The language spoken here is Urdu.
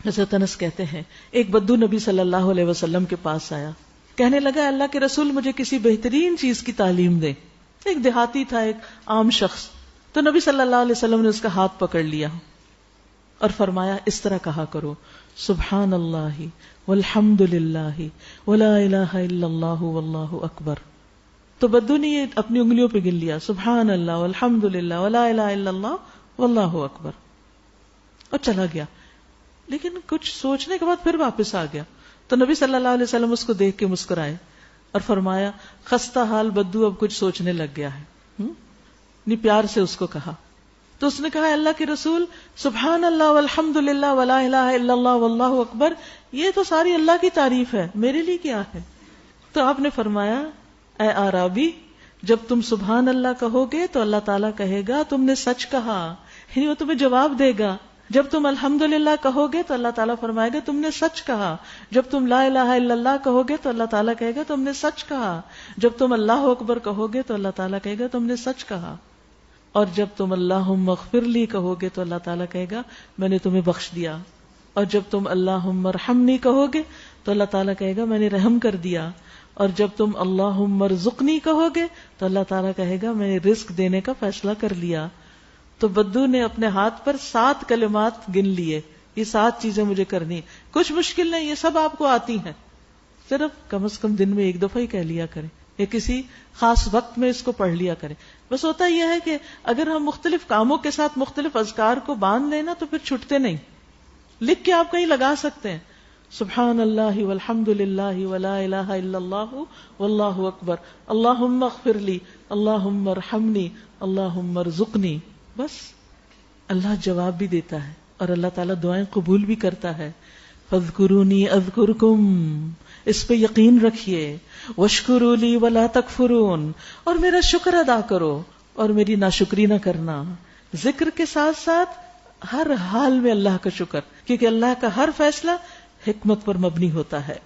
حضرت انس کہتے ہیں ایک بدو نبی صلی اللہ علیہ وسلم کے پاس آیا، کہنے لگا اللہ کے رسول مجھے کسی بہترین چیز کی تعلیم دے. ایک دیہاتی تھا، ایک عام شخص. تو نبی صلی اللہ علیہ وسلم نے اس کا ہاتھ پکڑ لیا اور فرمایا اس طرح کہا کرو، سبحان اللہ والحمد للہ ولا الہ الا اللہ واللہ اکبر. تو بدو نے یہ اپنی انگلیوں پہ گن لیا، سبحان اللہ والحمد للہ ولا الہ الا اللہ واللہ اکبر، اور چلا گیا. لیکن کچھ سوچنے کے بعد پھر واپس آ گیا. تو نبی صلی اللہ علیہ وسلم اس کو دیکھ کے مسکرائے اور فرمایا خستہ حال بدو اب کچھ سوچنے لگ گیا ہے. نی پیار سے اس کو کہا. تو اس نے کہا اللہ کے رسول سبحان اللہ والحمد للہ ولا الہ الا اللہ واللہ اکبر، یہ تو ساری اللہ کی تعریف ہے، میرے لیے کیا ہے؟ تو آپ نے فرمایا اے آرابی، جب تم سبحان اللہ کہو گے تو اللہ تعالیٰ کہے گا تم نے سچ کہا، یعنی وہ تمہیں جواب دے گا. جب تم الحمدللہ کہو گے تو اللہ تعالیٰ فرمائے گا تم نے سچ کہا. جب تم لا الہ الا اللہ کہو گے تو اللہ تعالیٰ کہے گا تم نے سچ کہا. جب تم اللہ اکبر کہو گے تو اللہ تعالیٰ کہے گا تم نے سچ کہا. اور جب تم اللہم اغفر لی کہو گے تو اللہ تعالیٰ کہے گا میں نے تمہیں بخش دیا. اور جب تم اللہم ارحمنی کہو گے تو اللہ تعالیٰ کہے گا میں نے رحم کر دیا. اور جب تم اللہم ارزقنی کہو گے تو اللہ تعالیٰ کہے گا میں نے رزق دینے کا فیصلہ کر لیا. تو بدو نے اپنے ہاتھ پر 7 کلمات گن لیے، یہ 7 چیزیں مجھے کرنی، کچھ مشکل نہیں، یہ سب آپ کو آتی ہیں، صرف کم از کم دن میں 1 دفعہ ہی کہہ لیا کریں یا کسی خاص وقت میں اس کو پڑھ لیا کریں. بس ہوتا یہ ہے کہ اگر ہم مختلف کاموں کے ساتھ مختلف اذکار کو باندھ لینا تو پھر چھٹتے نہیں. لکھ کے آپ کہیں لگا سکتے ہیں سبحان اللہ والحمد للہ ولا الہ الا اللہ واللہ اکبر، اللہم اغفر لی، اللہم ارحمنی، اللہم ارزقنی. بس اللہ جواب بھی دیتا ہے اور اللہ تعالیٰ دعائیں قبول بھی کرتا ہے. فاذکرونی اذکرکم، اس پہ یقین رکھیے. واشکروا لی ولا تکفرون، اور میرا شکر ادا کرو اور میری ناشکری نہ کرنا. ذکر کے ساتھ ساتھ ہر حال میں اللہ کا شکر، کیونکہ اللہ کا ہر فیصلہ حکمت پر مبنی ہوتا ہے.